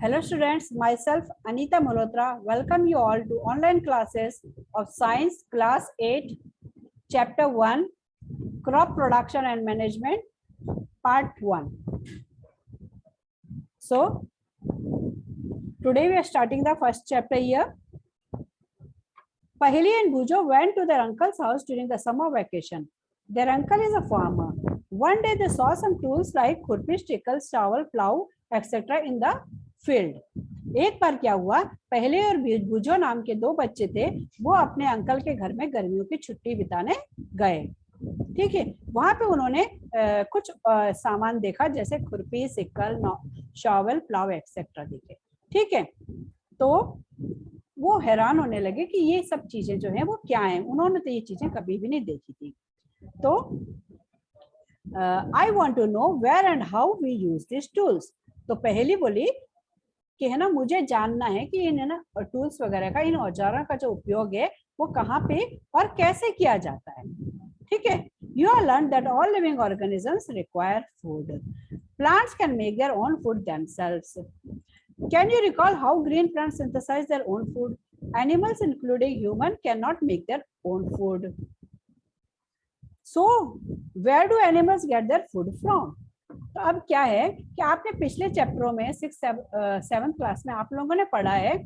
Hello students, myself Anita Malhotra welcome you all to online classes of Science Class 8, Chapter 1, Crop Production and Management, Part 1. So, today we are starting the first chapter here. Paheli and Bujo went to their uncle's house during the summer vacation. Their uncle is a farmer. One day they saw some tools like khurpi, stickles, shovel, plow, etc. in the field. एक बार क्या हुआ, पहले और बुजो नाम के दो बच्चे थे, वो अपने अंकल के घर में गर्मियों की छुट्टी बिताने गए. ठीक है, वहां पे उन्होंने कुछ सामान देखा जैसे खुरपी, सिक्कल, शॉवल, प्लाव एक्सेट्रा देखे. ठीक है, तो वो हैरान होने लगे कि ये सब चीजें जो हैं वो क्या हैं. उन्होंने तो ये चीजें कभी भी नहीं देखी थी. तो I want to know where and how we use this tools. तो पहली बोली कि है ना, मुझे जानना है कि इन ना टूल्स वगैरह का, इन औजारों का जो उपयोग है वो कहाँ पे और कैसे किया जाता है. ठीक है, you are learn that all living organisms require food. Plants can make their own food themselves. Can you recall how green plants synthesize their own food. Animals including human can not make their own food. So where do animals get their food from. तो अब क्या है कि आपने पिछले चैप्टरों में 6th-7th class में आप लोगों ने पढ़ा है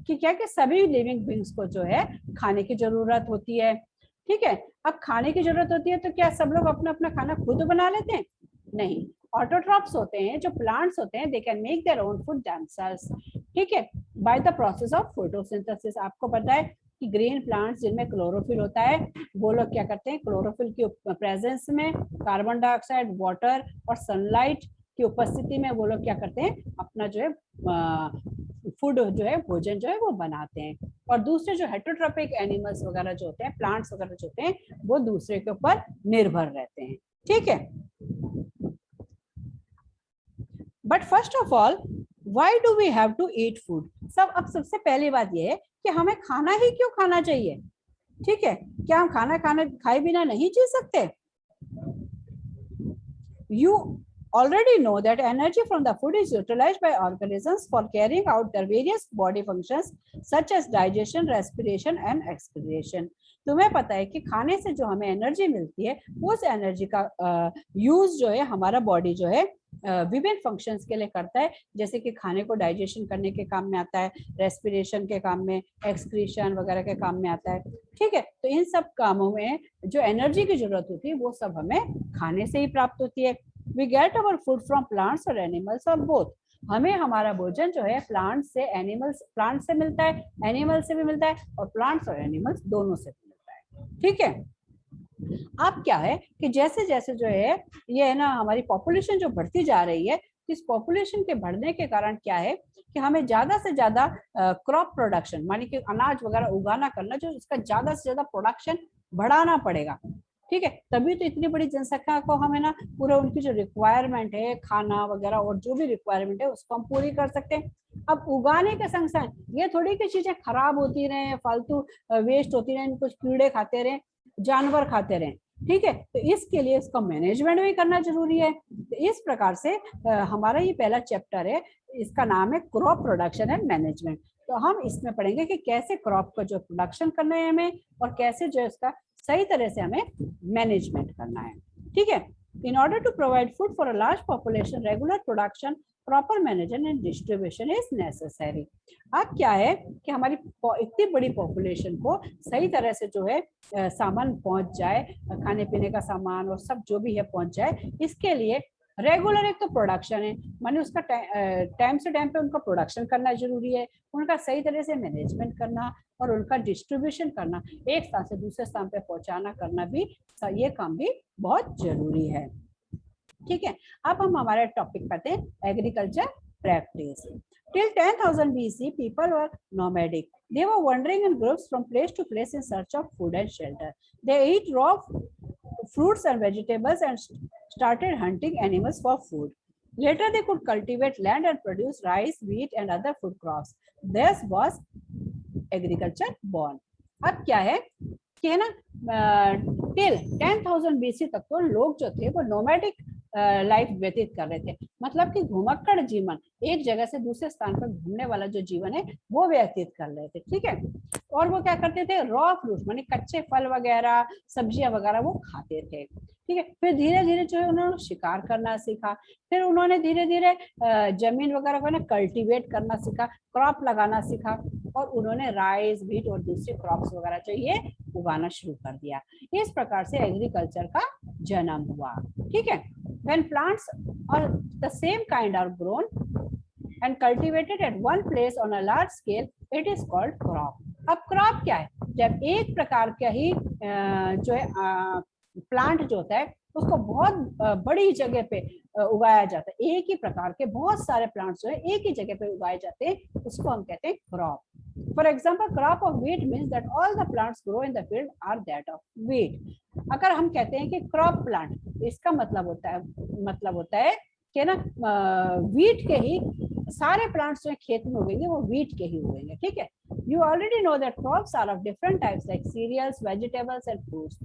कि क्या कि सभी लिविंग बींग्स को जो है खाने की जरूरत होती है. ठीक है, अब खाने की जरूरत होती है तो क्या सब लोग अपना अपना खाना खुद बना लेते हैं? नहीं, ऑटोट्रॉप्स होते हैं, जो प्लांट्स होते हैं, they can make their own food themselves. ठीक है, by the process of photosynthesis. आपको पता है कि ग्रीन प्लांट्स जिनमें क्लोरोफिल होता है, वो लोग क्या करते हैं, क्लोरोफिल की प्रेजेंस में कार्बन डाइऑक्साइड, वाटर और सनलाइट की उपस्थिति में वो लोग क्या करते हैं, अपना जो है फूड जो है, भोजन जो है वो बनाते हैं. और दूसरे जो हेटरोट्रॉपिक एनिमल्स वगैरह जो होते हैं, प्लांट्स वगैरह जो होते हैं, वो दूसरे के ऊपर निर्भर रहते हैं. ठीक है, but first of all why do we have to eat food. अब सबसे पहली बात यह है कि हमें खाना ही क्यों खाना चाहिए. ठीक है, क्या हम खाना खाए बिना नहीं जी सकते? You already know that energy from the food is utilized by organisms for carrying out their various body functions such as digestion, respiration and expiration. तुम्हें पता है कि खाने से जो हमें एनर्जी मिलती है, उस एनर्जी का यूज जो है हमारा बॉडी जो है विभिन्न फंक्शंस के लिए करता है. जैसे कि खाने को डाइजेशन करने के काम में आता है, रेस्पिरेशन के काम में, एक्सक्रीशन वगैरह के काम में आता है. ठीक है, तो इन सब कामों में जो एनर्जी की जरूरत होती है वो सब हमें खाने से ही प्राप्त होती है. We get our food from plants or animals or both. हमें हमारा भोजन जो है प्लांट से, एनिमल्स, प्लांट से मिलता है, एनिमल से भी मिलता है, और प्लांट्स और एनिमल्स दोनों से मिलता है. ठीक है, अब क्या है कि जैसे जैसे जो है ये है ना, हमारी पॉपुलेशन जो बढ़ती जा रही है, इस पॉपुलेशन के बढ़ने के कारण क्या है कि हमें ज्यादा से ज्यादा क्रॉप प्रोडक्शन, मानी कि अनाज वगैरह उगाना करना, जो इसका ज्यादा से ज्यादा प्रोडक्शन बढ़ाना पड़ेगा. ठीक है, तभी तो इतनी बड़ी जनसंख्या को हमें ना पूरा उनकी जो रिक्वायरमेंट है, खाना वगैरह और जो भी रिक्वायरमेंट है उसको हम पूरी कर सकते हैं. अब उगाने के संग संग ये थोड़ी की चीजें खराब होती रहे, फालतू वेस्ट होती रहे, कुछ कीड़े खाते रहे, जानवर खाते रहे. ठीक है, तो इसके लिए इसका मैनेजमेंट भी करना जरूरी है. तो इस प्रकार से हमारा ये पहला चैप्टर है, इसका नाम है क्रॉप प्रोडक्शन एंड मैनेजमेंट. तो हम इसमें पढ़ेंगे कि कैसे क्रॉप का जो प्रोडक्शन करना है हमें, और कैसे जो इसका सही तरह से हमें मैनेजमेंट करना है. ठीक है, in order to provide food for a large population, regular production, proper management and distribution is necessary. अब क्या है कि हमारी इतनी बड़ी पॉपुलेशन को सही तरह से जो है सामान पहुंच जाए, खाने पीने का सामान और सब जो भी है पहुंच जाए, इसके लिए रेगुलर एक तो प्रोडक्शन है, माने उसका टाइम से टाइम पे उनका प्रोडक्शन करना जरूरी है, उनका सही तरह से मैनेजमेंट करना और उनका डिस्ट्रीब्यूशन करना, एक स्थान से दूसरे स्थान पे पहुंचाना करना भी, ये काम भी बहुत जरूरी है. ठीक है, अब हम हमारे टॉपिक पढ़ते हैं, agriculture practice. Till 10,000 BC, people were nomadic. They were wandering in groups from place to place in search of food and shelter. They ate raw fruits and vegetables and started hunting animals for food. Later, they could cultivate land and produce rice, wheat, and other food crops. Thus was agriculture born. अब क्या है कि है ना, till 10,000 BC तक तो लोग जो थे वो नोमैडिक लाइफ व्यतीत कर रहे थे। मतलब कि घुमक्कड़ जीवन, एक जगह से दूसरे स्थान पर घूमने वाला जो जीवन है वो व्यतीत कर रहे थे। ठीक है, और वो क्या करते थे, रॉ फ्रूट माने कच्चे फल वगैरह, सब्जियां वगैरह वो खाते थे। ठीक है, फिर धीरे धीरे जो है उन्होंने शिकार करना सीखा, फिर उन्होंने धीरे धीरे जमीन वगैरह को ना कल्टीवेट करना सीखा, क्रॉप लगाना सीखा, और उन्होंने राइस, व्हीट और दूसरी क्रॉप्स वगैरह जो ये उगाना शुरू कर दिया। इस प्रकार से एग्रीकल्चर का जन्म हुआ। ठीक है, when plants or the same kind are grown and cultivated at one place on a large scale, it is called crop. अब क्रॉप क्या है, जब एक प्रकार का ही जो है प्लांट जो होता है उसको बहुत बड़ी जगह पे उगाया जाता है, एक ही प्रकार के बहुत सारे प्लांट्स जो है एक ही जगह पे उगाए जाते हैं, उसको हम कहते हैं crop. For example, crop of wheat means that all the plants grow in the field are that of wheat. अगर हम कहते हैं कि क्रॉप प्लांट, इसका मतलब होता है कि ना वीट के ही सारे प्लांट्स जो खेत में उगेंगे वो वीट के ही उगेंगे। ठीक है, you already know that crops are of different types like cereals, vegetables and fruits.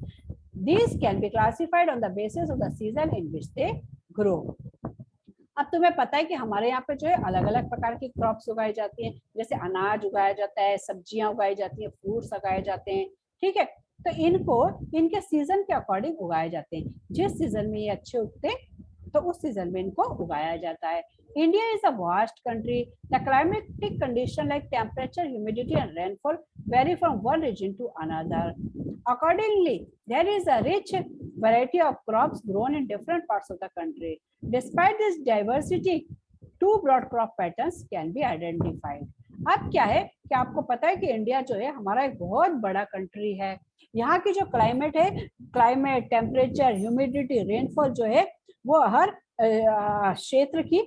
These can be classified on the basis of the season in which they grow. अब तुम्हें पता है कि हमारे यहाँ पे जो है अलग अलग प्रकार की क्रॉप्स उगाई जाती हैं, जैसे अनाज उगाया जाता है, सब्जियां उगाई जाती हैं, फ्रूट्स उगाए जाते हैं। ठीक है, तो इनको इनके सीजन के अकॉर्डिंग उगाए जाते हैं, जिस सीजन में ये अच्छे उगते हैं तो उस सीजन में इनको उगाया जाता है। India is a vast country. The climatic condition like temperature, humidity and rainfall vary from one region to another. Accordingly, there is a rich variety of crops grown in different parts of the country. Despite this diversity, two broad crop patterns can be identified. अब क्या है कि आपको पता है कि India जो है हमारा एक बहुत बड़ा कंट्री है। यहाँ की जो क्लाइमेट है, क्लाइमेट, टेम्परेचर, ह्यूमिडिटी, रेनफॉल जो है वो हर क्षेत्र की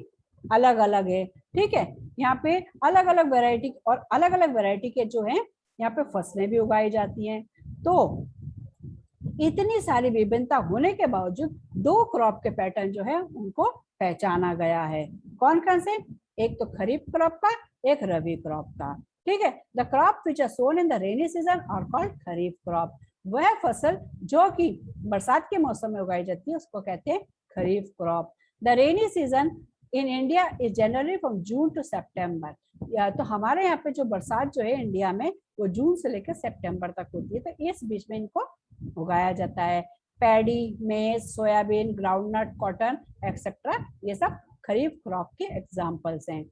अलग अलग है। ठीक है, यहाँ पे अलग अलग वैरायटी और अलग अलग वैरायटी के जो है यहाँ पे फसलें भी उगाई जाती हैं। तो इतनी सारी विभिन्नता होने के बावजूद दो क्रॉप के पैटर्न जो है उनको पहचाना गया है। कौन कौन से, एक तो खरीफ क्रॉप का, एक रबी क्रॉप का। ठीक है, the crop which are sown in the rainy season are called kharif crop. वह फसल जो कि बरसात के मौसम में उगाई जाती है उसको कहते हैं kharif crop. The rainy season in India is generally from June to September. या तो हमारे यहाँ पे जो बरसात जो है इंडिया में वो जून से लेकर सितंबर तक होती है, तो इस बीच में इनको उगाया जाता है। पैडी, मेज, सोयाबीन, ग्राउंडनट, कॉटन एक्सेट्रा, ये सब खरीफ क्रॉप के एग्जांपल्स हैं।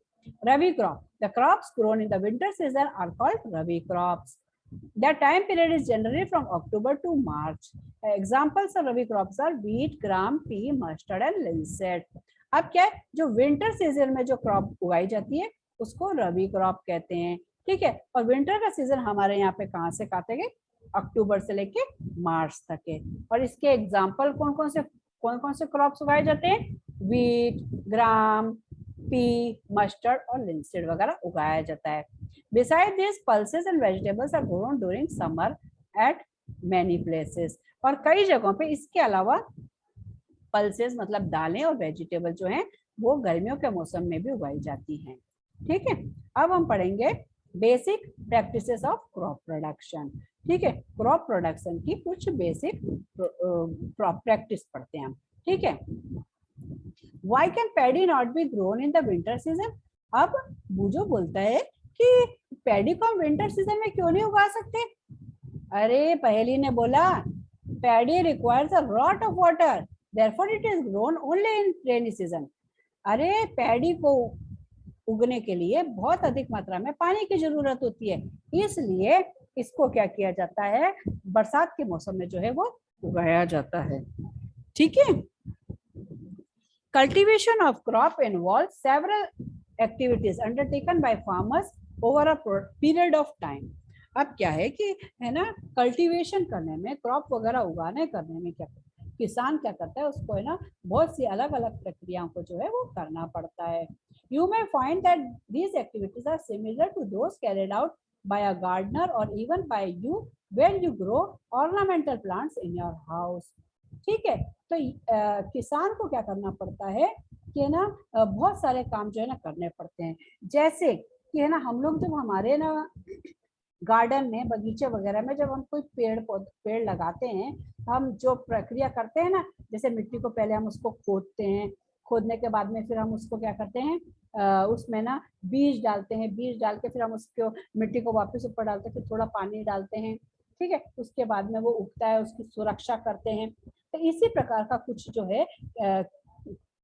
Rabi crop, the crops grown in the winter season are called rabi crops. The time period is generally from October to March. Examples of rabi crops are wheat, gram, pea, mustard and linseed. अब क्या है, जो winter season में जो crop उगाई जाती है उसको रबी क्रॉप कहते हैं। ठीक है, और विंटर का सीजन हमारे यहाँ पे कहाँ से काटे गए, अक्टूबर से लेके मार्च तक है। और इसके एग्जाम्पल कौन कौन से क्रॉप्स उगाए जाते हैं, वीट, ग्राम, पी, मस्टर्ड और लिंसीड वगैरह उगाया जाता है। Besides this, pulses and vegetables are grown during summer at many places. और कई जगहों पे इसके अलावा पल्सेस मतलब दालें और वेजिटेबल जो हैं वो गर्मियों के मौसम में भी उगाई जाती हैं। ठीक है, अब हम पढ़ेंगे basic practices of crop production. ठीक है, क्रॉप प्रोडक्शन की कुछ बेसिक प्रैक्टिस पढ़ते हैं हम। ठीक है, Why can paddy not be grown in the winter season? अब बूजो बोलता है कि पैडी को हम विंटर सीजन में क्यों नहीं उगा सकते। अरे पहेली ने बोला paddy requires a lot of water, therefore it is grown only in rainy season. अरे पैडी को उगने के लिए बहुत अधिक मात्रा में पानी की जरूरत होती है, इसलिए इसको क्या किया जाता है, बरसात के मौसम में जो है वो उगाया जाता है। ठीक है, cultivation of crop involves several activities undertaken by farmers over a period of time. अब क्या है कि है ना, कल्टीवेशन करने में, क्रॉप वगैरह उगाने करने में क्या किसान क्या करता है, उसको है ना बहुत सी अलग अलग प्रक्रियाओं को जो है वो करना पड़ता है। You may find that these activities are similar to those carried out by a gardener or even by you when you grow ornamental plants in your house. ठीक है, तो किसान को क्या करना पड़ता है कि ना बहुत सारे काम जो है ना करने पड़ते हैं, जैसे कि है ना हम लोग जब हमारे ना गार्डन में, बगीचे वगैरह में जब हम कोई पेड़ लगाते हैं, हम जो प्रक्रिया करते हैं ना, जैसे मिट्टी को पहले हम उसको खोदते हैं, खोदने के बाद में फिर हम उसको क्या करते हैं, उसमें ना बीज डालते हैं, बीज डाल के फिर हम उसको मिट्टी को वापस ऊपर डालते हैं, फिर थोड़ा पानी डालते हैं, ठीक है, उसके बाद में वो उगता है, उसकी सुरक्षा करते हैं। तो इसी प्रकार का कुछ जो है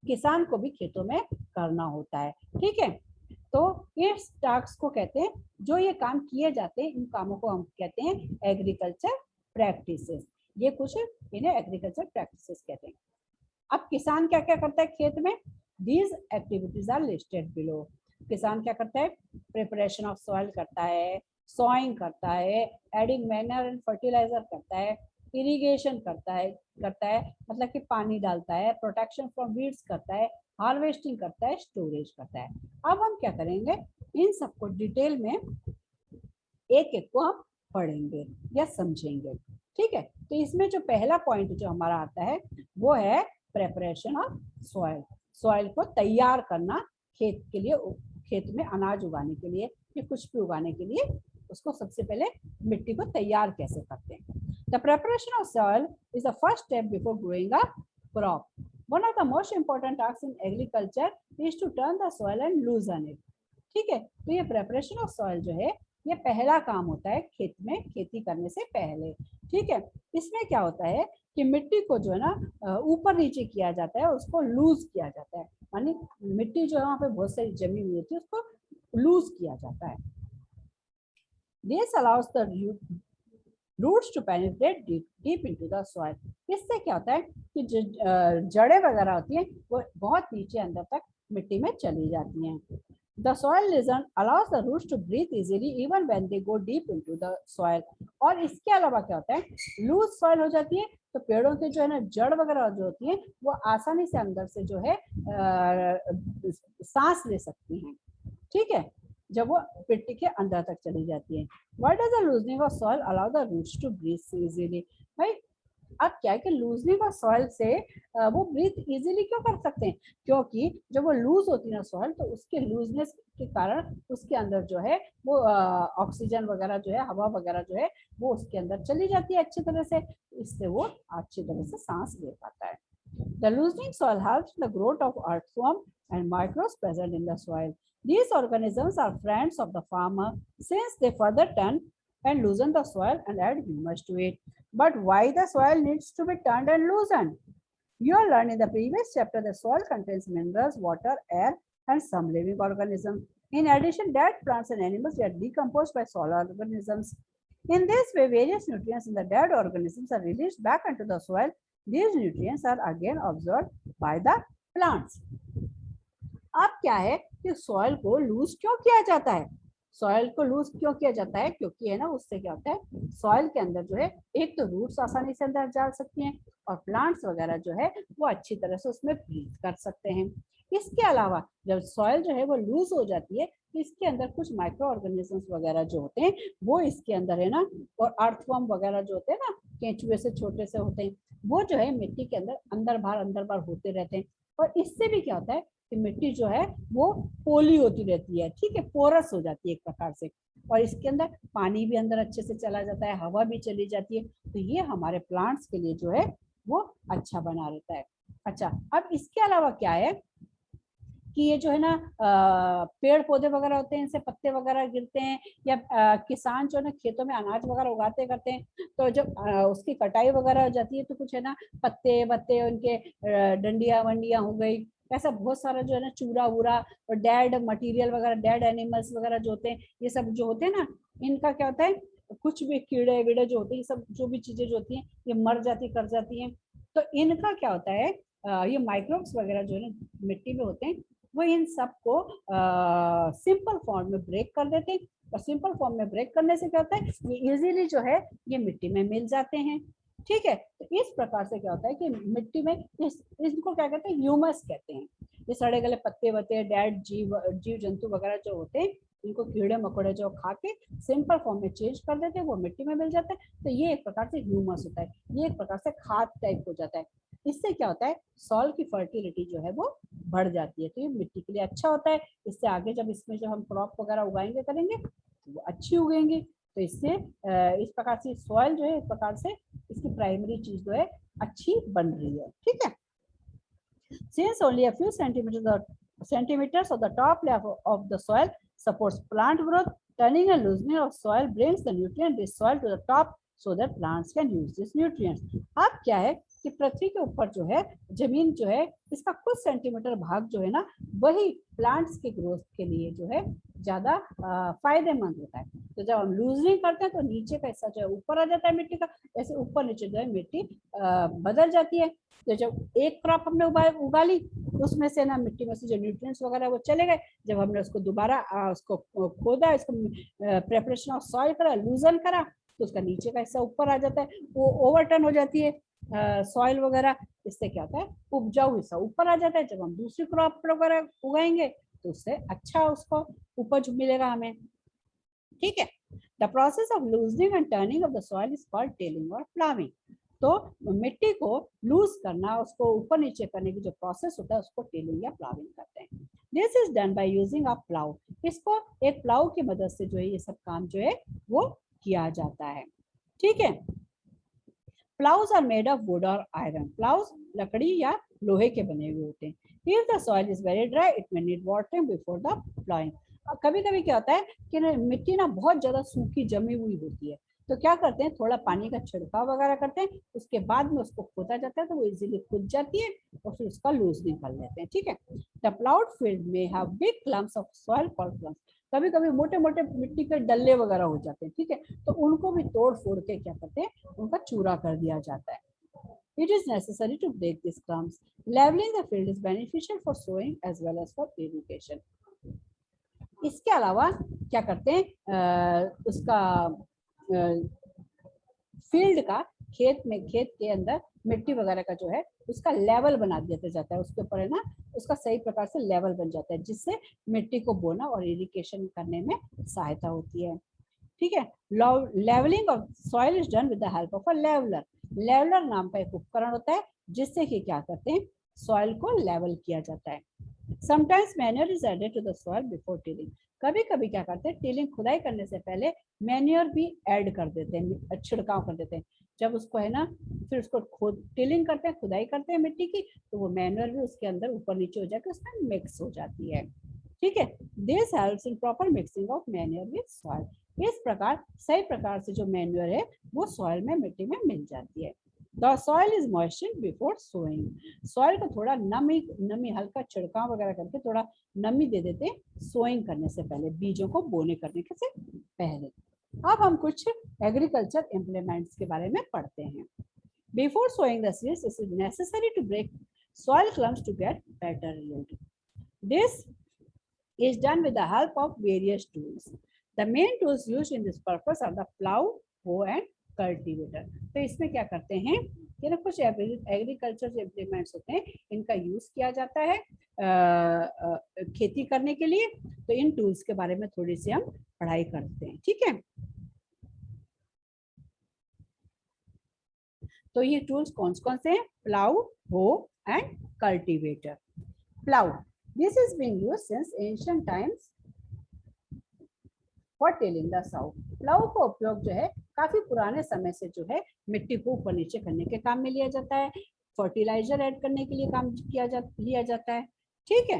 किसान को भी खेतों में करना होता है, ठीक है। तो इस टास्क को कहते हैं, जो ये काम किए जाते हैं, इन कामों को हम कहते हैं एग्रीकल्चर प्रैक्टिसेस। ये कुछ इन्हें एग्रीकल्चर प्रैक्टिसेस कहते हैं। अब किसान क्या क्या करता है खेत में, these activities are listed below. किसान क्या करता है, प्रिपरेशन ऑफ सॉइल करता है, सॉइंग करता है, एडिंग मैनर एंड फर्टिलाइजर करता है, इरिगेशन करता है मतलब कि पानी डालता है, प्रोटेक्शन फ्रॉम वीड्स करता है, हार्वेस्टिंग करता है, स्टोरेज करता है। अब हम क्या करेंगे, इन सबको डिटेल में एक एक को हम पढ़ेंगे या समझेंगे, ठीक है। तो इसमें जो पहला पॉइंट जो हमारा आता है वो है प्रेपरेशन ऑफ सॉइल। सॉइल को तैयार करना खेत के लिए, खेत में अनाज उगाने के लिए या कुछ भी उगाने के लिए, उसको सबसे पहले मिट्टी को तैयार कैसे करते हैं। The preparation of soil is the first step before growing a crop. One of the most important task in agriculture is to turn the soil and loosen it, ठीक है। तो ये प्रेपरेशन ऑफ सॉइल जो है, ये पहला काम होता है खेत में खेती करने से पहले, ठीक है। इसमें क्या होता है कि मिट्टी को जो है ना ऊपर नीचे किया जाता है, उसको लूज किया जाता है, यानी मिट्टी जो है वहां पे बहुत सारी जमी हुई होती है, उसको लूज किया जाता है। This allows the roots to penetrate deep into the soil. इससे क्या होता है कि जड़ें वगैरह होती हैं वो बहुत नीचे अंदर तक मिट्टी में चली जाती हैं। The soil lesion allows the roots to breathe easily even when they go deep into the soil। और इसके अलावा क्या होता है, लूज सॉइल हो जाती है तो पेड़ों के जो है ना जड़ वगैरह जो होती है वो आसानी से अंदर से जो है सांस ले सकती हैं, ठीक है, जब वो मिट्टी के अंदर तक चली जाती है। Why does the loosening of soil allow the roots to breathe easily? भाई अब क्या है कि लूजनिंग ऑफ सॉइल से वो ब्रीथ इजीली क्यों कर सकते हैं, क्योंकि जब वो लूज होती है ना सॉइल, तो उसके लूजनेस के कारण उसके अंदर जो है वो ऑक्सीजन वगैरह जो है, हवा वगैरह जो है वो उसके अंदर चली जाती है अच्छी तरह से, इससे वो अच्छी तरह से सांस ले पाता है। The loosening soil helps the growth of earthworm and microbes present in the soil. These organisms are friends of the farmer since they further turn and loosen the soil and add humus to it. But why the soil needs to be turned and loosened? You are learning in the previous chapter the soil contains minerals, water, air, and some living organisms. In addition, dead plants and animals get decomposed by soil organisms. In this way, various nutrients in the dead organisms are released back into the soil. These nutrients are again absorbed by the plants. अब क्या है कि soil को loose क्यों किया जाता है, soil को लूज क्यों किया जाता है, क्योंकि है ना उससे क्या होता है, सॉइल के अंदर जो है एक तो रूट्स आसानी से अंदर जा सकती हैं और प्लांट्स वगैरह जो है वो अच्छी तरह से उसमें ब्रीथ कर सकते हैं। इसके अलावा जब सॉइल जो है वो लूज हो जाती है तो इसके अंदर कुछ माइक्रो ऑर्गेनिजम्स वगैरह जो होते हैं वो इसके अंदर है ना, और अर्थवर्म वगैरह जो होते हैं ना, केंचुए से छोटे से होते हैं, वो जो है मिट्टी के अंदर बाहर होते रहते हैं। और इससे भी क्या होता है कि मिट्टी जो है वो पोली होती रहती है, ठीक है, पोरस हो जाती है एक प्रकार से, और इसके अंदर पानी भी अंदर अच्छे से चला जाता है, हवा भी चली जाती है, तो ये हमारे प्लांट्स के लिए जो है वो अच्छा बना रहता है। अच्छा, अब इसके अलावा क्या है कि ये जो है ना पेड़ पौधे वगैरह होते हैं, इनसे पत्ते वगैरह गिरते हैं, या किसान जो है ना खेतों में अनाज वगैरह उगाते करते हैं, तो जब उसकी कटाई वगैरह हो जाती है तो कुछ है ना पत्ते वत्ते उनके डंडियां वंडियां हो गई, ऐसा बहुत सारा जो है ना चूरा वूरा और डेड मटेरियल वगैरह, डेड एनिमल्स वगैरह जो होते हैं, ये सब जो होते हैं ना, इनका क्या होता है, कुछ भी कीड़े वीड़े जो होते हैं, ये सब जो भी चीजें जो होती हैं ये मर जाती कर जाती हैं, तो इनका क्या होता है, ये माइक्रोब्स वगैरह जो है ना मिट्टी में होते हैं, वो इन सबको सिंपल फॉर्म में ब्रेक कर देते हैं, और सिंपल फॉर्म में ब्रेक करने से क्या होता है, ये इजीली जो है ये मिट्टी में मिल जाते हैं, ठीक है। तो इस प्रकार से क्या होता है कि मिट्टी में इनको क्या कहते हैं, ह्यूमस कहते हैं। ये सड़े गले पत्ते वत्ते, डेड जीव जंतु वगैरह जो होते हैं, इनको कीड़े मकोड़े जो खा के सिंपल फॉर्म में चेंज कर देते हैं, वो मिट्टी में मिल जाता है, तो ये एक प्रकार से ह्यूमस होता है, ये एक प्रकार से खाद टाइप हो जाता है। इससे क्या होता है, सॉइल की फर्टिलिटी जो है वो बढ़ जाती है, तो ये मिट्टी के लिए अच्छा होता है। इससे आगे जब इसमें जो हम क्रॉप वगैरह उगाएंगे करेंगे तो वो अच्छी उगेंगी। तो इससे इस प्रकार से सॉइल जो है इस प्रकार से इसकी प्राइमरी चीज जो है अच्छी बन रही है। ठीक है, since only a few centimeters of the top level of the soil supports plant growth, turning and loosening of soil brings the nutrient rich soil to the top so that plants can use these nutrients. अब क्या है कि पृथ्वी के ऊपर जो है जमीन जो है इसका कुछ सेंटीमीटर भाग जो है ना वही प्लांट्स के ग्रोथ के लिए जो है ज्यादा फायदेमंद होता है। तो जब हम लूजनिंग करते हैं तो नीचे का हिस्सा जो है ऊपर आ जाता है मिट्टी का, ऐसे ऊपर नीचे जो है मिट्टी बदल जाती है। तो जब एक क्रॉप हमने उगा ली उसमें से ना मिट्टी में से जो न्यूट्रिएंट्स वगैरह वो चले गए, जब हमने उसको दोबारा उसको खोदा, इसको प्रेपरेशन ऑफ सॉइल करा, लूजन करा, तो उसका नीचे का हिस्सा ऊपर आ जाता है, वो ओवरटर्न हो जाती है सॉइल वगैरह। इससे क्या होता है उपजाऊ हिस्सा ऊपर आ जाता है। जब हम दूसरी क्रॉप वगैरह उगाएंगे तो उससे अच्छा उसको उपज मिलेगा हमें। ठीक है, the process of loosening and turning of the soil is called tilling और प्लाविंग। तो मिट्टी को लूज करना, उसको ऊपर नीचे करने की जो प्रोसेस होता है उसको टिलिंग या प्लाविंग कहते हैं। This is done by using a plough. इसको एक प्लाउ की मदद से जो है ये सब काम जो है वो किया जाता है। ठीक है, ploughs are made of would और आयरन। प्लाउज लकड़ी या लोहे के बने हुए होते हैं। If the soil is very dry it may need watering before the प्लाइंग। कभी कभी क्या होता है कि मिट्टी ना बहुत ज्यादा सूखी जमी हुई होती है, तो क्या करते हैं थोड़ा पानी का छिड़काव वगैरह करते हैं, उसके बाद में उसको खोदा जाता है तो वो इजीली खुद जाती है और फिर उसका लूजनिंग कर लेते हैं। ठीक है, द प्लाउड फील्ड में have big clumps of soil called clumps. कभी कभी मोटे मोटे मिट्टी के डल्ले वगैरह हो जाते हैं। ठीक है, तो उनको भी तोड़ फोड़ के क्या करते हैं उनका चूरा कर दिया जाता है। It is necessary to break these clumps. Leveling the field is beneficial for sowing as well as for irrigation. इसके अलावा क्या करते हैं उसका फील्ड का खेत के अंदर मिट्टी वगैरह का जो है उसका लेवल बना दिया जाता है, उसके ऊपर है ना उसका सही प्रकार से लेवल बन जाता है, जिससे मिट्टी को बोना और इरिगेशन करने में सहायता होती है। ठीक है, levelling of soil is done with the help of a leveller. Leveller नाम का एक उपकरण होता है जिससे कि क्या करते हैं सॉइल को लेवल किया जाता है। Sometimes manure is added to the soil before tilling. कभी कभी क्या करते हैं टिलिंग खुदाई करने से पहले मैन्योर भी ऐड कर देते हैं, छिड़काव कर देते हैं। जब उसको है ना फिर उसको खोद टिलिंग करते हैं, खुदाई करते हैं मिट्टी की, तो वो मैन्योर भी उसके अंदर ऊपर नीचे हो जाकर उसमें मिक्स हो जाती है। ठीक है, this helps in proper mixing of manure with soil. इस प्रकार सही प्रकार से जो मैन्योर है वो सॉइल में मिट्टी में मिल जाती है। The soil is moistened before sowing. Soil को थोड़ा नमी हल्का छिड़काव वगैरह करके थोड़ा नमी दे देते हैं सोइंग करने से पहले, बीजों को बोने करने से पहले। अब हम कुछ एग्रीकल्चर इम्प्लीमेंट्स के बारे में पढ़ते हैं। Before sowing the seeds, it is necessary to break soil clumps to get better yield. This is done with the help of various tools. The main tools used in this purpose are the plow, hoe and cultivator. तो इसमें क्या करते हैं कि ना कुछ agriculture implements होते हैं, इनका यूज किया जाता है खेती करने के लिए। तो इन टूल्स के बारे में थोड़ी सी हम पढ़ाई करते हैं। ठीक है, तो ये टूल्स कौन कौन से हैं? प्लाउ, हो and cultivator. Plough, this is being used since ancient times for tilling the soil. Plough का उपयोग जो है काफी पुराने समय से जो है मिट्टी को ऊपर नीचे करने के काम में लिया जाता है, फर्टिलाइजर ऐड करने के लिए काम लिया जाता है। ठीक है,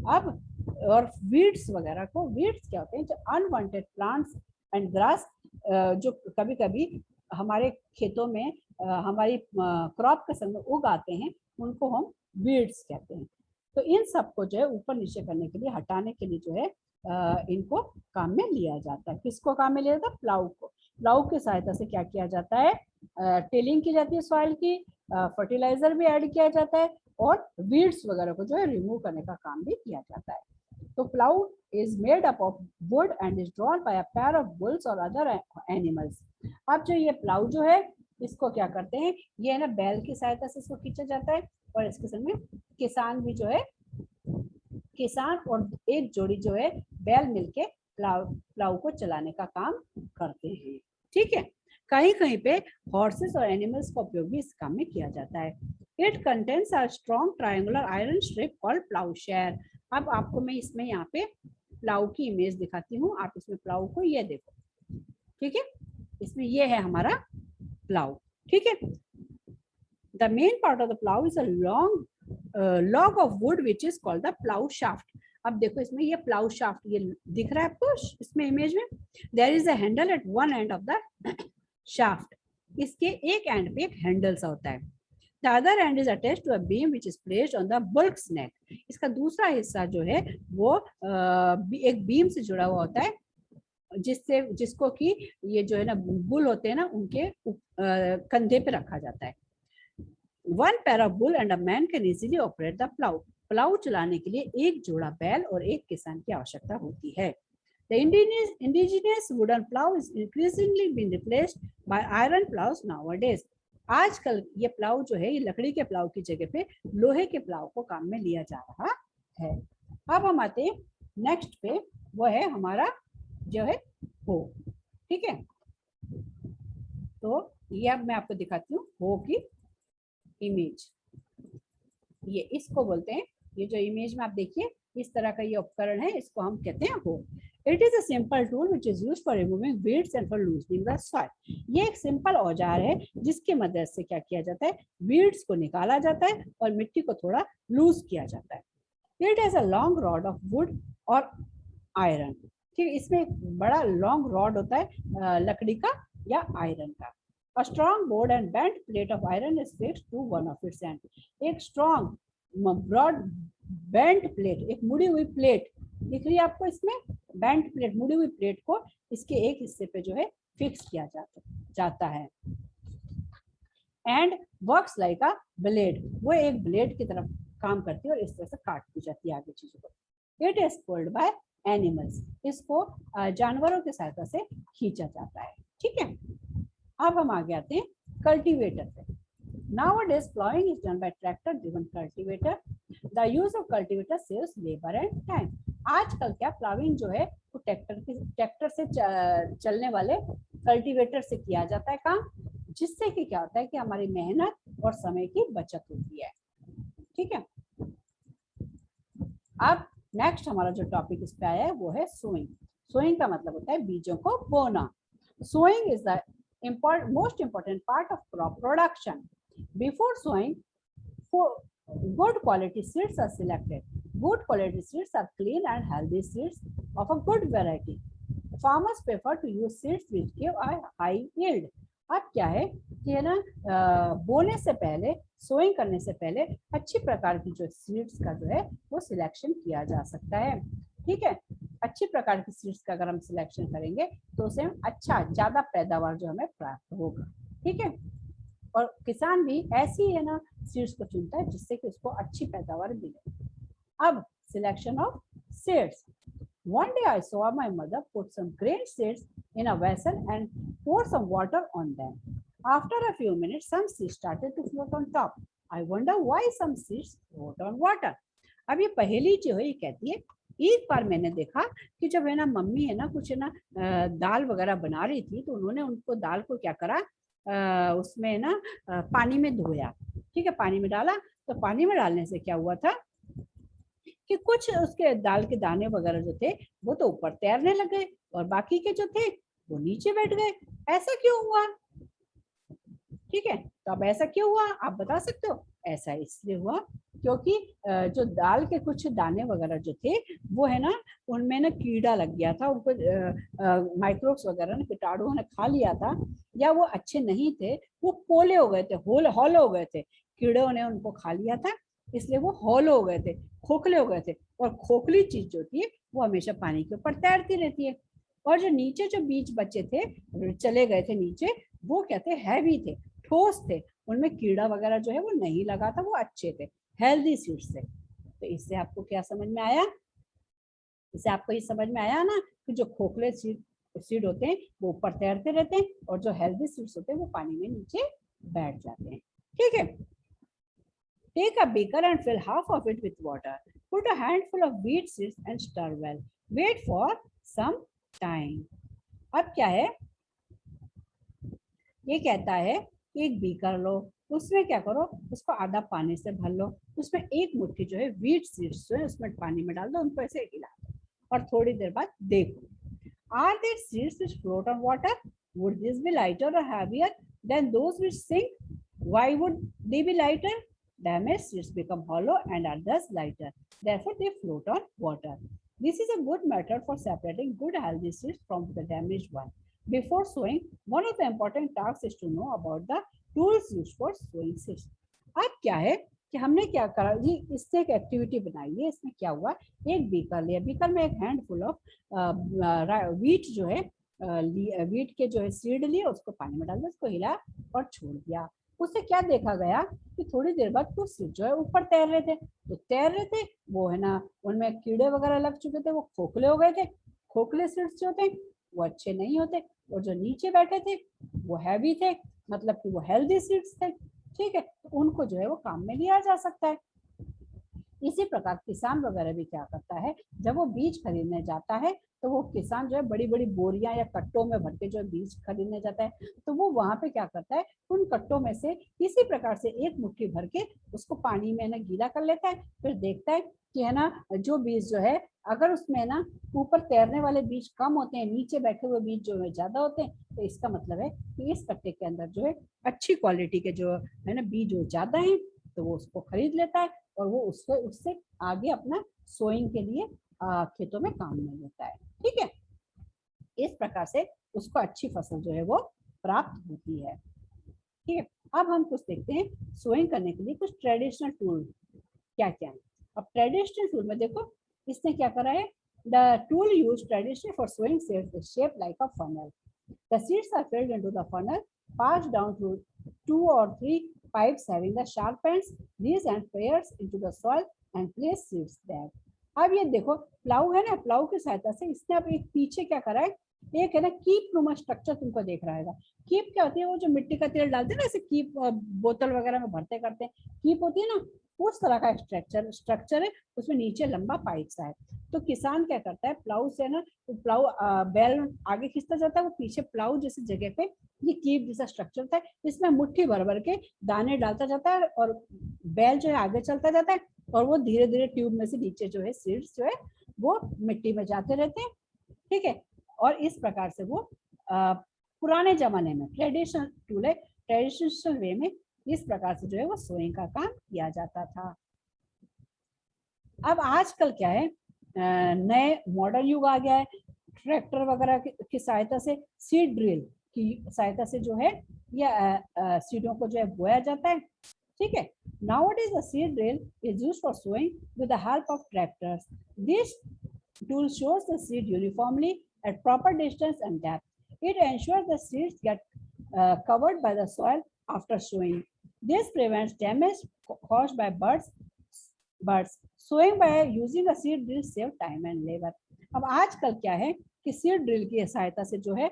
अब और वीड्स वगैरह को, वीड्स क्या होते हैं जो अनवांटेड प्लांट्स एंड ग्रास जो कभी कभी हमारे खेतों में हमारी क्रॉप के संग उग आते हैं, उनको हम वीड्स कहते हैं। तो इन सबको जो है ऊपर नीचे करने के लिए, हटाने के लिए जो है इनको काम में लिया जाता है। किसको काम में लिया जाता है? प्लाऊ को। प्लाऊ की सहायता से क्या किया जाता है? टिलिंग की जाती है सॉइल की, फर्टिलाइजर भी ऐड किया जाता है और वीड्स वगैरह को जो है रिमूव करने का काम भी किया जाता है। तो plough is made up of would and is drawn by a pair of bulls और अदर एनिमल्स। अब जो ये प्लाऊ जो है इसको क्या करते हैं, ये है ना बैल की सहायता से इसको खींचा जाता है और इसके संग में किसान भी जो है, किसान और एक जोड़ी जो है बैल मिलके प्लाऊ को चलाने का काम करते हैं। ठीक है, कहीं कहीं पे हॉर्सेस और एनिमल्स का उपयोग भी इस काम में किया जाता है। It contains a strong triangular iron strip called ploughshare. अब आपको मैं इसमें यहाँ पे प्लाऊ की इमेज दिखाती हूँ, आप इसमें प्लाऊ को ये देखो, ठीक है, इसमें ये है हमारा प्लाउ। ठीक है, the main part of the plough is a long log of wood which is called the plow shaft। अब देखो इसमें ये प्लाउ शाफ्ट ये दिख रहा है आपको इसमें इमेज में, there is a handle at one end of the shaft, इसके एक एंड पे एक हैंडल सा होता है। The other end is attached to a beam which is placed on the bullock's neck, इसका दूसरा हिस्सा जो है वो एक बीम से जुड़ा हुआ होता है, जिसको कि ये जो है ना बुल होते हैं ना उनके कंधे पे रखा जाता है। One pair of bull and a man can easily operate the plow। Plough चलाने के लिए एक जोड़ा बैल और एक किसान की आवश्यकता होती है। The indigenous wooden plow is increasingly being replaced by iron plows nowadays। आजकल ये प्लाऊ जो है ये लकड़ी के प्लाऊ की जगह पे लोहे के प्लाऊ को काम में लिया जा रहा है। अब हम आते हैं नेक्स्ट पे, वो है हमारा जो है हो। ठीक है, तो ये अब मैं आपको दिखाती हूँ हो की इमेज। ये इसको बोलते हैं, ये जो इमेज में आप देखिए इस तरह का ये उपकरण है, इसको हम कहते हैं हो। It is a simple tool which is used for removing weeds and for loosening the soil. ये एक सिंपल औजार है जिसकी मदद से क्या किया जाता है, वीड्स को निकाला जाता है और मिट्टी को थोड़ा लूज किया जाता है। It has a long rod of would और आयरन। ठीक है, इसमें एक बड़ा लॉन्ग रॉड होता है लकड़ी का या आयरन का। A strong board and bent plate of iron is fixed to one of its ends। एक strong broad bent plate, एक मुड़ी हुई प्लेट दिख रही है आपको इसमें, bent plate मुड़ी हुई प्लेट को इसके एक हिस्से पे जो है फिक्स किया जाता है। And works like a blade, वो एक ब्लेड की तरफ काम करती है और इस तरह से काट दी जाती है आगे चीजों को। It is pulled by animals, इसको जानवरों की सहायता से खींचा जाता है। ठीक है, अब हम आगे आते हैं कल्टीवेटर पे। Nowadays plowing is done by tractor driven cultivator। The use of cultivator saves labor and time। आजकल क्या प्लाविंग जो है वो ट्रैक्टर से चलने वाले कल्टीवेटर से किया जाता है काम, जिससे कि क्या होता है कि हमारी मेहनत और समय की बचत होती है। ठीक है, अब नेक्स्ट हमारा जो टॉपिक इस पे आया है वो है सोइंग। सोइंग का मतलब होता है बीजों को बोना। Sowing is the most important part of crop production। Before sowing, good quality seeds are selected। Good quality seeds are clean and healthy seeds of a good variety। Farmers prefer to use seeds which give a high yield। अब क्या है कि है ना बोने से पहले, sowing करने से पहले अच्छी प्रकार की जो सीड्स का जो है वो सिलेक्शन किया जा सकता है। ठीक है, अच्छी प्रकार की सीड्स का अगर हम सिलेक्शन करेंगे तो उसे अच्छा ज्यादा पैदावार जो हमें प्राप्त होगा। ठीक है, और किसान भी ऐसी है ना सीड्स को चुनता है जिससे कि उसको अच्छी पैदावार मिले। अब selection of seeds. One day I saw my mother put some grain seeds in a vessel and pour some water on them। After a few minutes, some seeds started to float on top। I wonder why some seeds float on water। अब ये पहेली जो है ये कहती है, एक बार मैंने देखा कि जब है ना मम्मी है ना कुछ है ना दाल वगैरह बना रही थी तो उन्होंने उनको दाल को क्या करा, उसमें ना पानी में धोया। ठीक है, पानी में डाला, तो पानी में डालने से क्या हुआ था कि कुछ उसके दाल के दाने वगैरह जो थे वो तो ऊपर तैरने लगे और बाकी के जो थे वो नीचे बैठ गए। ऐसा क्यों हुआ? ठीक है, तो अब ऐसा क्यों हुआ आप बता सकते हो? ऐसा इसलिए हुआ क्योंकि जो दाल के कुछ दाने वगैरह जो थे वो है ना उनमें ना कीड़ा लग गया था, उनको माइक्रोब्स वगैरह ना कीटाणुओं ने खा लिया था, या वो अच्छे नहीं थे, वो पोले हो गए थे, हॉलो हो गए थे, कीड़ों ने उनको खा लिया था, इसलिए वो हॉलो हो गए थे, खोखले हो गए थे। और खोखली चीज जो होती है वो हमेशा पानी के ऊपर तैरती रहती है। और जो नीचे जो बीज बचे थे चले गए थे नीचे, वो क्या थे, हैवी थे, ठोस थे, उनमें कीड़ा वगैरह जो है वो नहीं लगा था, वो अच्छे थे, हेल्दी सीड्स थे। तो इससे आपको क्या समझ में आया? इससे आपको ये समझ में आया ना कि जो खोखले सीड होते हैं वो ऊपर तैरते रहते हैं और जो हेल्दी सीड्स होते हैं वो पानी में नीचे बैठ जाते हैं। ठीक है, take a beaker and fill half of it with water। put a handful of wheat seeds and stir well। wait for some time। अब क्या है, ये कहता है एक बीकर लो, उसमें क्या करो, उसको आधा पानी से भर लो, उसमें एक मुट्ठी जो है व्हीट सीड्स जो है उसमें पानी में डाल दो, उनको ऐसे हिला दो और थोड़ी देर बाद देखो। Are there seeds which float on water? Would this be lighter or heavier than those which sink? Why would they be lighter? Damaged seeds become hollow and are thus lighter. Therefore, they float on water. This is a good method for separating good healthy seeds from the damaged one. Before sowing, one of the important tasks is to know about the tools used for sowing seeds. अब क्या है कि हमने क्या करा जी, इससे एक activity बनाई है। इसमें क्या हुआ, एक बीकर लिया, बीकर में एक हैंडफुल ऑफ वीट जो है, वीट के जो है सीड लिए, उसको पानी में डाल दिया, उसको हिला और छोड़ दिया। उससे क्या देखा गया कि थोड़ी देर बाद कुछ सीड जो है ऊपर तैर रहे थे, तो तैर रहे थे वो है ना, उनमें कीड़े वगैरह लग चुके थे, वो खोखले हो गए थे। खोखले सीड्स जो थे वो अच्छे नहीं होते, और जो नीचे बैठे थे वो हैवी थे, मतलब कि वो हेल्दी सीड्स थे। ठीक है, तो उनको जो है वो काम में लिया जा सकता है। इसी प्रकार किसान वगैरह भी क्या करता है, जब वो बीज खरीदने जाता है तो वो किसान जो है बड़ी बड़ी बोरियां या कट्टों में भर के जो बीज खरीदने जाता है, तो वो वहां पे क्या करता है, उन कट्टों में से इसी प्रकार से एक मुट्ठी भर के उसको पानी में ना गीला कर लेता है, फिर देखता है कि है ना जो बीज जो है, अगर उसमें ना ऊपर तैरने वाले बीज कम होते हैं, नीचे बैठे हुए बीज जो है ज्यादा होते हैं, तो इसका मतलब है कि इस कट्टे के अंदर जो है अच्छी क्वालिटी के जो है ना बीज जो ज्यादा है, तो वो उसको खरीद लेता है और वो उसको उससे आगे अपना सोइंग के लिए खेतों में काम में लेता है। ठीक है, इस प्रकार से उसको अच्छी फसल जो है वो प्राप्त होती है। ठीक है, अब हम कुछ देखते हैं सोइंग करने के लिए कुछ ट्रेडिशनल टूल क्या क्या है। अब ट्रेडिशनल टूल में देखो इसने क्या करा है, the tool use traditional for sowing seeds is shaped like a funnel. The seeds are filled into the funnel, passed down through 2 or 3 pipes having the sharp ends. These end pairs into the soil and place seeds there. अब ये देखो plough है ना, plough की सहायता से इसने अब एक पीछे क्या करा है, एक है ना कीप नुमा स्ट्रक्चर तुमको देख रहा है। कीप क्या होती है, वो जो मिट्टी का तेल डालते हैं ना, ऐसे कीप बोतल वगैरह में भरते करते हैं, कीप होती है ना, उस तरह का स्ट्रक्चर स्ट्रक्चर है, उसमें नीचे लंबा पाइप सा है। तो किसान क्या करता है, प्लाऊ से ना, तो प्लाऊ बैल आगे खींचता जाता है, वो पीछे प्लाऊ जैसी जगह पे ये कीप जैसा स्ट्रक्चर था, इसमें मुट्ठी भर भर के दाने डालता जाता है और बैल जो है आगे चलता जाता है, और वो धीरे धीरे ट्यूब में से नीचे जो है सीड्स जो है वो मिट्टी में जाते रहते हैं। ठीक है, और इस प्रकार से वो पुराने जमाने में ट्रेडिशनल टूल है, ट्रेडिशनल वे में इस प्रकार से जो है वो सोइंग का काम किया जाता था। अब आजकल क्या है, नए मॉडर्न युग आ गया है, ट्रैक्टर वगैरह की सहायता से सीड ड्रिल की सहायता से जो है या सीडों को जो है बोया जाता है। ठीक है, nowadays the seed drill is used for sowing with the help of tractors. This tool shows the seed uniformly at proper distance and depth. It ensures the seeds get covered by the soil after sowing. This prevents damage caused by birds. Sowing by using a seed drill save time and labor. अब आजकल क्या है कि seed drill की सहायता से जो है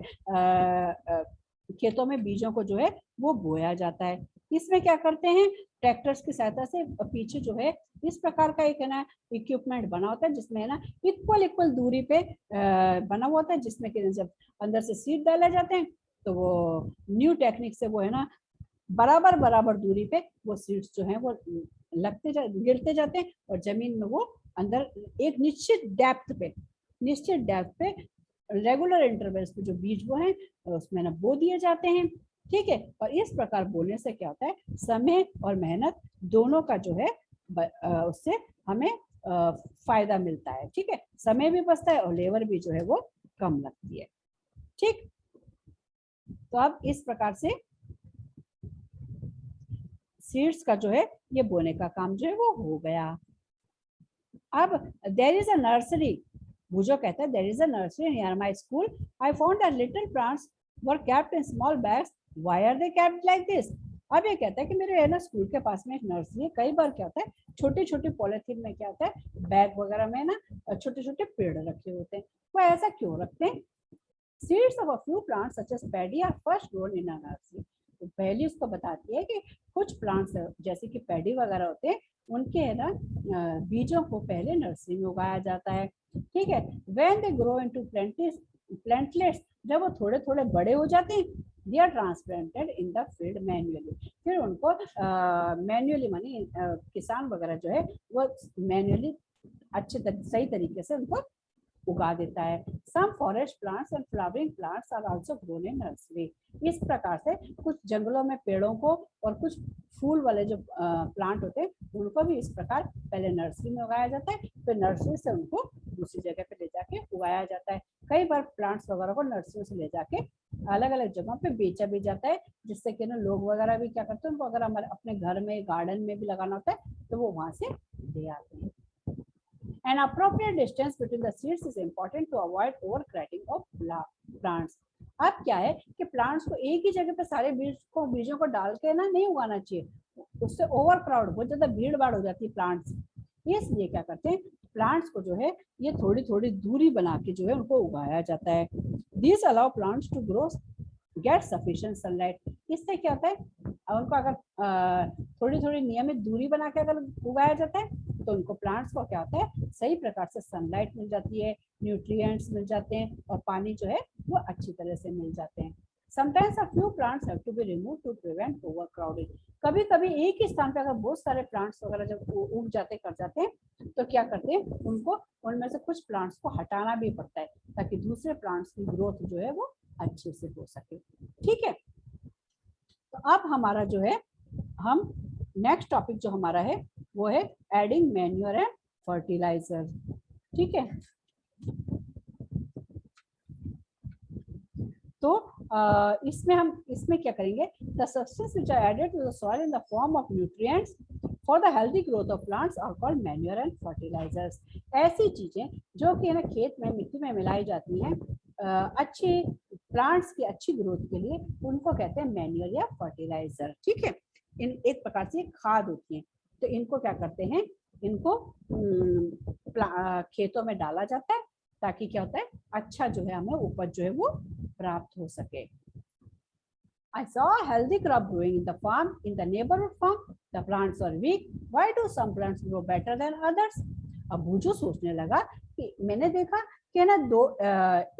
खेतों में बीजों को जो है वो बोया जाता है। इसमें क्या करते हैं, ट्रैक्टर्स की सहायता से पीछे जो है इस प्रकार का एक है ना इक्विपमेंट बना होता है, जिसमें है ना इक्वल दूरी पे बना हुआ होता है, जिसमें कि जब अंदर से सीड डाले जाते हैं तो वो न्यू टेक्निक से वो है ना बराबर दूरी पे वो सीड्स जो है वो गिरते जाते हैं, और जमीन में वो अंदर एक निश्चित डेप्थ पे रेगुलर इंटरवल्स पे जो बीज वो है उसमें ना बो दिए जाते हैं। ठीक है, और इस प्रकार बोने से क्या होता है, समय और मेहनत दोनों का जो है उससे हमें फायदा मिलता है। ठीक है, समय भी बचता है और लेबर भी जो है वो कम लगती है। ठीक, तो अब इस प्रकार से सीड्स का जो है ये बोने का काम जो है वो हो गया। अब there is a nursery, Bhujo कहता है, there is a nursery near my school, I found that little plants were kept in small bags, why are they kept like this. अब ये कहता है कि मेरे है ना स्कूल के पास में एक नर्सरी है, कई बार क्या होता है छोटे छोटे पॉलिथीन में क्या होता है बैग वगैरह में ना छोटे छोटे पेड़ रखे होते हैं, वो ऐसा क्यों रखते हैं। Seeds of a few plants such as paddy are first grown in a nursery. तो पहले उसको बताती है कि कुछ प्लांट्स जैसे कि पैडी वगैरह होते हैं उनके है ना बीजों को पहले नर्सरी में उगाया जाता है। ठीक है, when they grow into plantlets, जब वो थोड़े थोड़े बड़े हो जाते हैं, they are transplanted in the field manually. फिर उनको मैन्युअली मानी किसान वगैरह जो है वो मैन्युअली सही तरीके से उनको उगा देता है। Some forest plants and flowering plants are also grown in nursery. इस प्रकार से कुछ जंगलों में पेड़ों को और कुछ फूल वाले जो प्लांट होते हैं उनको भी इस प्रकार पहले नर्सरी में उगाया जाता है, फिर नर्सरी से उनको दूसरी जगह पे ले जाके उगाया जाता है। कई बार प्लांट्स वगैरह को नर्सरी से ले जाके अलग अलग जगहों पे बेचा भी जाता है, जिससे कि ना लोग वगैरह भी क्या करते हैं, उनको अगर हमारे अपने घर में गार्डन में भी लगाना होता है तो वो वहां से ले आते हैं। An appropriate distance between the seeds is important to avoid overcrowding of plants. अब क्या है कि प्लांट्स को एक ही जगह पे सारे बीजों को डाल के ना नहीं उगाना चाहिए, उससे ओवर क्राउड बहुत ज्यादा भीड़ भाड़ हो जाती है प्लांट्स। इसलिए क्या करते हैं, प्लांट्स को जो है ये थोड़ी थोड़ी दूरी बना के जो है उनको उगाया जाता है। This allow plants to grow get sufficient sunlight. इससे क्या होता है, उनको अगर थोड़ी थोड़ी नियमित दूरी बना के अगर उगाया जाता है तो उनको प्लांट्स को क्या होता है, सही प्रकार से सनलाइट मिल जाती है, न्यूट्रिएंट्स मिल जाते हैं और पानी जो है वो अच्छी तरह से मिल जाते हैं। Sometimes a few plants have to be removed to prevent overcrowding. कभी कभी एक ही स्थान पे अगर बहुत सारे प्लांट्स वगैरह जब उग जाते कर जाते हैं तो क्या करते हैं, उनको उनमें से कुछ प्लांट्स को हटाना भी पड़ता है ताकि दूसरे प्लांट्स की ग्रोथ जो है वो अच्छे से हो सके। ठीक है, तो अब हमारा जो है हम नेक्स्ट टॉपिक जो हमारा है वो है एडिंग मैन्योर एंड फर्टिलाइजर। ठीक है, तो इसमें क्या करेंगे, the substance which are added to the soil in the form of nutrients for the healthy growth of plants are called manure and fertilisers. ऐसी चीजें जो कि ना खेत में मिट्टी में मिलाई जाती हैं अच्छी प्लांट्स की अच्छी ग्रोथ के लिए, उनको कहते हैं मैन्योर या फर्टिलाइजर। ठीक है, इन एक प्रकार से खाद होती है, तो इनको क्या करते हैं, इनको खेतों में डाला जाता है ताकि क्या होता है, अच्छा जो है हमें उपज जो है वो प्राप्त हो सके। I saw a healthy crop growing in the farm, in the neighborhood farm. The plants are weak. Why do some plants grow better than others? अब बूझो सोचने लगा कि मैंने देखा कि ना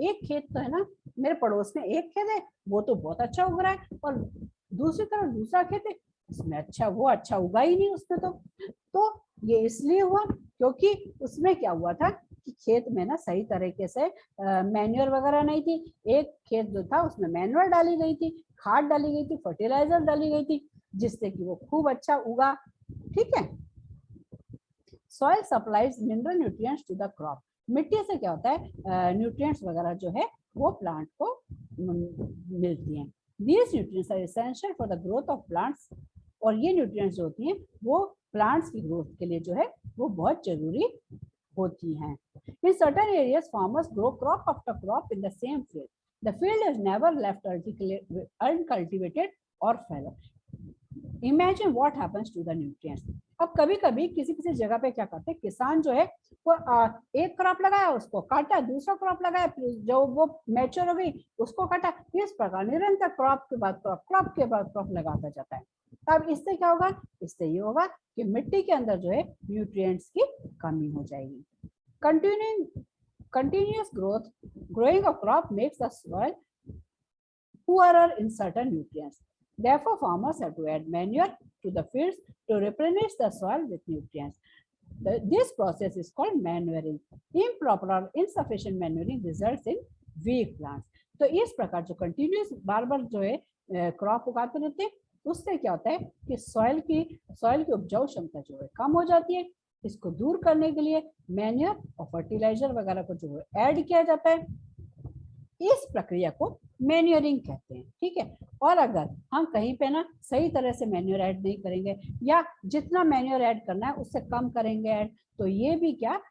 एक खेत तो है ना, मेरे पड़ोस में एक खेत है वो तो बहुत अच्छा उग रहा है और दूसरी तरफ दूसरा खेत है उसमें अच्छा उगा ही नहीं उसमें। तो ये इसलिए हुआ क्योंकि उसमें क्या हुआ था कि खेत में ना सही तरीके से मैन्योर वगैरह नहीं थी। एक खेत जो था उसमें मैन्योर डाली गई थी, खाद डाली गई थी, फर्टिलाइजर डाली गई थी, जिससे कि वो खूब अच्छा उगा। ठीक है, soil supplies mineral nutrients to the crop. मिट्टी से क्या होता है, न्यूट्रिएंट्स वगैरह जो है वो प्लांट को मिलती हैं। These nutrients are essential for the growth of plants. और ये न्यूट्रिएंट्स जो होती हैं वो प्लांट्स की ग्रोथ के लिए जो है वो बहुत जरूरी होती हैं। In certain areas, farmers grow crop after crop in the same field. The field is never left uncultivated or fallow. Imagine what happens to the nutrients. अब कभी कभी किसी किसी जगह पे क्या करते हैं, किसान जो है वो एक क्रॉप लगाया उसको काटा, दूसरा क्रॉप लगाया, जो वो मैच्योर हो गई उसको काटा, इस प्रकार निरंतर क्रॉप के बाद क्रॉप लगाता जाता है। अब इससे क्या होगा, इससे ये होगा कि मिट्टी के अंदर जो है न्यूट्रिएंट्स की कमी हो जाएगी। Continuous growing of crop makes the soil poorer in certain nutrients. Therefore, farmers have to add manure to the fields to replenish the soil with nutrients. This process is called manuring. Improper or insufficient manuring results in weak plants. तो इस प्रकार जो continuous बार बार जो है crop उगाते रहते हैं उससे क्या होता है कि सॉइल की उपजाऊ क्षमता जो है कम हो जाती है। इसको दूर करने के लिए मैन्योर और फर्टिलाइजर वगैरह को जो है ऐड किया जाता है। इस प्रक्रिया को मैन्योरिंग कहते हैं। ठीक है, और अगर हम कहीं पे ना सही तरह से मैन्योर ऐड नहीं करेंगे या जितना मैन्योर ऐड करना है उससे कम करेंगे ऐड, तो ये भी क्या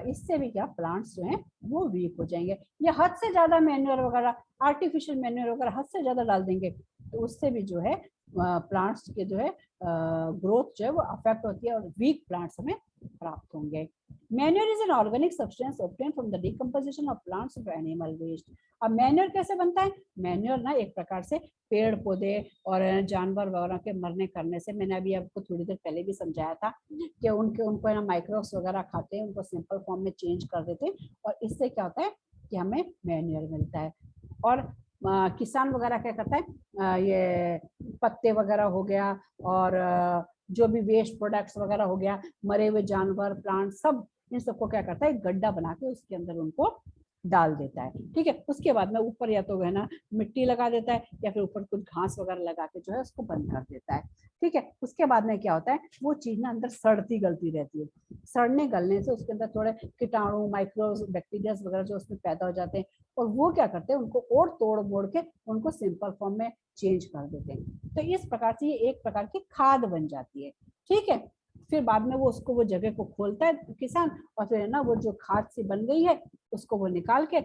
इससे भी क्या प्लांट्स जो हैं वो वीक हो जाएंगे। या हद से ज्यादा मैन्योर वगैरह आर्टिफिशियल मैन्योर वगैरह हद से ज्यादा डाल देंगे तो उससे भी जो है प्लांट्स के जो है ग्रोथ जो है वो अफेक्ट होती है और वीक प्लांट्स हमें प्राप्त होंगे। Manure is an organic substance obtained from the decomposition of plants और एनिमल वेस्ट। अब मैन्योर कैसे बनता है, मैन्योर ना एक प्रकार से पेड़ पौधे और जानवर वगैरह के मरने करने से, मैंने अभी आपको थोड़ी देर पहले भी समझाया था कि उनको ना माइक्रोब्स वगैरह खाते हैं, उनको सिंपल फॉर्म में चेंज कर देते हैं और इससे क्या होता है कि हमें मैन्योर मिलता है। और किसान वगैरह क्या करता है, ये पत्ते वगैरह हो गया और जो भी वेस्ट प्रोडक्ट्स वगैरह हो गया, मरे हुए जानवर प्लांट सब इन सबको क्या करता है, एक गड्ढा बना के उसके अंदर उनको डाल देता है। ठीक है, उसके बाद में ऊपर या तो है ना मिट्टी लगा देता है या फिर ऊपर कुछ घास वगैरह लगा के जो है उसको बंद कर देता है। ठीक है, उसके बाद में क्या होता है, वो चीज ना अंदर सड़ती गलती रहती है। सड़ने गलने से उसके अंदर थोड़े कीटाणु, माइक्रो बैक्टीरिया वगैरह जो उसमें पैदा हो जाते हैं, और वो क्या करते हैं, उनको और तोड़ मोड़ के उनको सिंपल फॉर्म में चेंज कर देते हैं। तो इस प्रकार से ये एक प्रकार की खाद बन जाती है। ठीक है, फिर बाद में वो उसको वो जगह को खोलता है किसान, और फिर है ना वो जो खाद सी बन गई है उसको वो निकाल के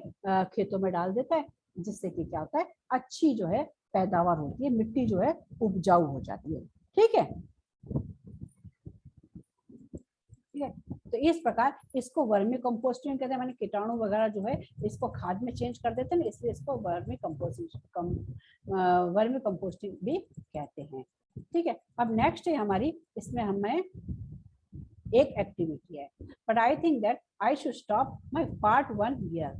खेतों में डाल देता है, जिससे कि क्या होता है, अच्छी जो है पैदावार होती है, मिट्टी जो है उपजाऊ हो जाती है। ठीक है, ठीक है। तो इस प्रकार इसको वर्मी कंपोस्टिंग कहते हैं, माने कीटाणु वगैरह जो है इसको खाद में चेंज कर देते हैं, इसलिए इसको वर्मी कंपोस्टिंग भी कहते हैं। ठीक है, अब नेक्स्ट है हमारी, इसमें हमें एक एक्टिविटी है, but I think that I should stop my part 1 here.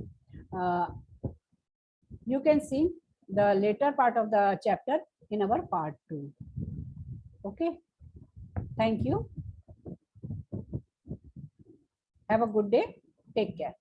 you can see the later part of the chapter in our part 2. Okay, thank you, have a good day, take care.